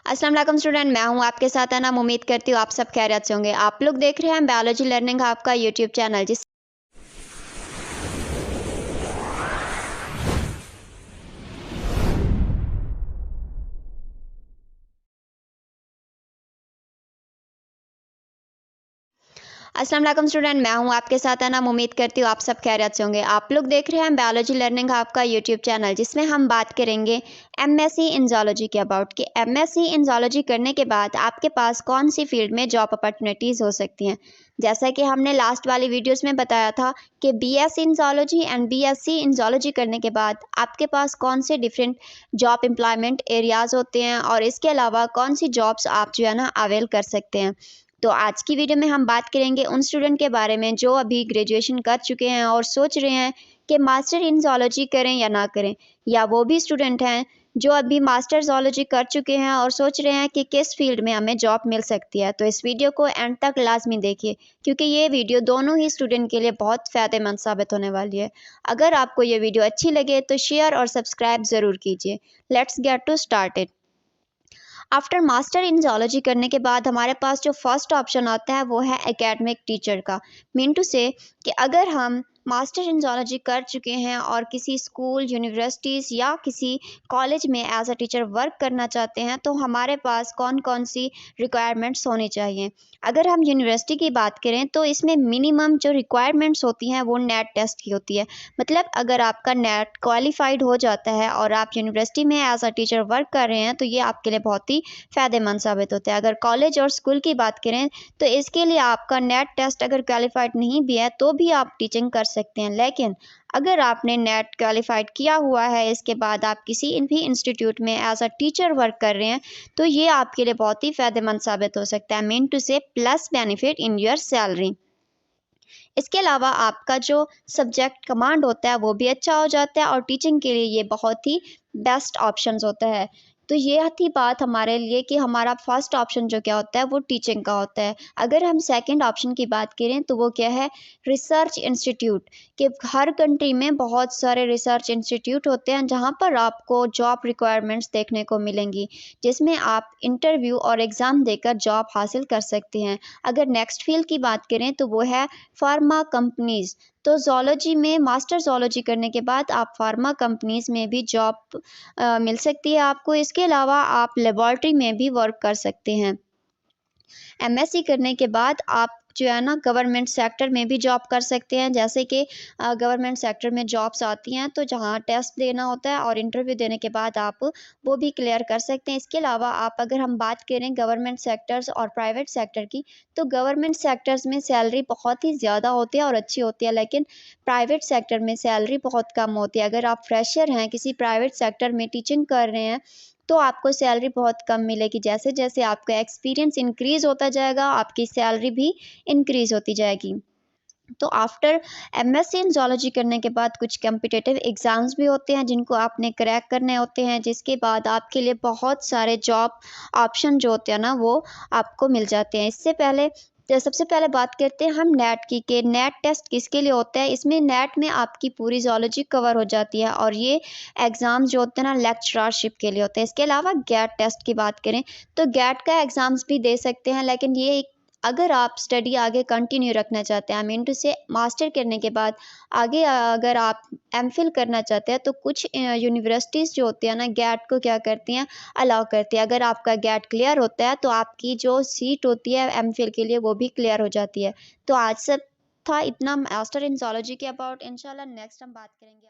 अस्सलाम वालेकुम स्टूडेंट, मैं हूं आपके साथ अनम। उम्मीद करती हूँ आप सब खैरियत से होंगे। आप लोग देख रहे हैं बायोलॉजी लर्निंग हब का यूट्यूब चैनल। जिस अस्सलाम वालेकुम स्टूडेंट, मैं हूं आपके साथ अनम। उम्मीद करती हूँ आप सब खैरियत से होंगे। आप लोग देख रहे हैं बायोलॉजी लर्निंग हब का यूट्यूब चैनल, जिसमें हम बात करेंगे एमएससी इन ज़ूलॉजी के अबाउट कि एमएससी इन ज़ूलॉजी करने के बाद आपके पास कौन सी फील्ड में जॉब अपॉर्चुनिटीज़ हो सकती हैं। जैसा कि हमने लास्ट वाली वीडियोस में बताया था कि BSc in zoology and BSc in zoology करने के बाद आपके पास कौन से डिफरेंट जॉब एम्प्लॉयमेंट एरियाज़ होते हैं और इसके अलावा कौन सी जॉब्स आप जो है ना अवेल कर सकते हैं। तो आज की वीडियो में हम बात करेंगे उन स्टूडेंट के बारे में जो अभी ग्रेजुएशन कर चुके हैं और सोच रहे हैं कि मास्टर इन ज़ूलॉजी करें या ना करें, या वो भी स्टूडेंट हैं जो अभी मास्टर ज़ूलॉजी कर चुके हैं और सोच रहे हैं कि किस फील्ड में हमें जॉब मिल सकती है। तो इस वीडियो को एंड तक लाजमी देखिए, क्योंकि ये वीडियो दोनों ही स्टूडेंट के लिए बहुत फ़ायदेमंद साबित होने वाली है। अगर आपको ये वीडियो अच्छी लगे तो शेयर और सब्सक्राइब ज़रूर कीजिए। Let's get to started. After master in zoology करने के बाद हमारे पास जो फर्स्ट ऑप्शन आता है वो है एकेडमिक टीचर का। मीन टू से कि अगर हम मास्टर इन ज़ूलॉजी कर चुके हैं और किसी स्कूल, यूनिवर्सिटीज़ या किसी कॉलेज में एज अ टीचर वर्क करना चाहते हैं, तो हमारे पास कौन कौन सी रिक्वायरमेंट्स होनी चाहिए। अगर हम यूनिवर्सिटी की बात करें तो इसमें मिनिमम जो रिक्वायरमेंट्स होती हैं वो नेट टेस्ट की होती है। मतलब अगर आपका नेट क्वालिफाइड हो जाता है और आप यूनिवर्सिटी में एज अ टीचर वर्क कर रहे हैं, तो ये आपके लिए बहुत ही फ़ायदेमंद साबित होता है। अगर कॉलेज और स्कूल की बात करें तो इसके लिए आपका नेट टेस्ट अगर क्वालिफाइड नहीं भी है तो भी आप टीचिंग कर सकते हैं। लेकिन अगर आपने नेट क्वालिफाइड किया हुआ है, इसके बाद आप किसी भी इंस्टीट्यूट में एज अ टीचर वर्क कर रहे हैं, तो ये आपके लिए बहुत ही फ़ायदेमंद साबित हो सकता है। मीन टू से plus benefit in your salary. इसके अलावा आपका जो सब्जेक्ट कमांड होता है वो भी अच्छा हो जाता है और टीचिंग के लिए ये बहुत ही बेस्ट ऑप्शंस होता है। तो ये थी बात हमारे लिए कि हमारा फर्स्ट ऑप्शन जो क्या होता है वो टीचिंग का होता है। अगर हम सेकंड ऑप्शन की बात करें तो वो क्या है, रिसर्च इंस्टीट्यूट। कि हर कंट्री में बहुत सारे रिसर्च इंस्टीट्यूट होते हैं जहाँ पर आपको जॉब रिक्वायरमेंट्स देखने को मिलेंगी, जिसमें आप इंटरव्यू और एग्ज़ाम देकर जॉब हासिल कर सकते हैं। अगर नेक्स्ट फील्ड की बात करें तो वो है फार्मा कंपनीज़। तो ज़ूलॉजी में मास्टर ज़ूलॉजी करने के बाद आप फार्मा कंपनीज़ में भी जॉब मिल सकती है आपको। इसके अलावा आप लेबॉरेटरी में भी वर्क कर सकते हैं। एमएससी करने के बाद आप जो है ना गवर्नमेंट सेक्टर में भी जॉब कर सकते हैं। जैसे कि गवर्नमेंट सेक्टर में जॉब्स आती हैं तो जहाँ टेस्ट देना होता है और इंटरव्यू देने के बाद आप वो भी क्लियर कर सकते हैं। इसके अलावा आप अगर हम बात करें गवर्नमेंट सेक्टर्स और प्राइवेट सेक्टर की, तो गवर्नमेंट सेक्टर्स में सैलरी बहुत ही ज़्यादा होती है और अच्छी होती है, लेकिन प्राइवेट सेक्टर में सैलरी बहुत कम होती है। अगर आप फ्रेशर हैं, किसी प्राइवेट सेक्टर में टीचिंग कर रहे हैं, तो आपको सैलरी बहुत कम मिलेगी। जैसे जैसे आपका एक्सपीरियंस इंक्रीज़ होता जाएगा, आपकी सैलरी भी इंक्रीज़ होती जाएगी। तो आफ्टर एमएससी इन ज़ूलॉजी करने के बाद कुछ कॉम्पिटिटिव एग्ज़ाम्स भी होते हैं जिनको आपने क्रैक करने होते हैं, जिसके बाद आपके लिए बहुत सारे जॉब ऑप्शन जो होते हैं ना वो आपको मिल जाते हैं। इससे पहले तो सबसे पहले बात करते हैं हम नेट की, कि नेट टेस्ट किसके लिए होता है। इसमें नेट में आपकी पूरी ज़ूलॉजी कवर हो जाती है और ये एग्ज़ाम्स जो होते हैं ना लेक्चररशिप के लिए होते हैं। इसके अलावा गेट टेस्ट की बात करें तो गेट का एग्ज़ाम्स भी दे सकते हैं, लेकिन ये अगर आप स्टडी आगे कंटिन्यू रखना चाहते हैं, आई मीन टू से मास्टर करने के बाद आगे अगर आप एमफिल करना चाहते हैं, तो कुछ यूनिवर्सिटीज़ जो होती है ना गेट को क्या करती हैं, अलाउ करती है। अगर आपका गेट क्लियर होता है तो आपकी जो सीट होती है एमफिल के लिए वो भी क्लियर हो जाती है। तो आज सब था इतना मास्टर इन ज़ूलॉजी के अबाउट। इंशाल्लाह नेक्स्ट हम बात करेंगे।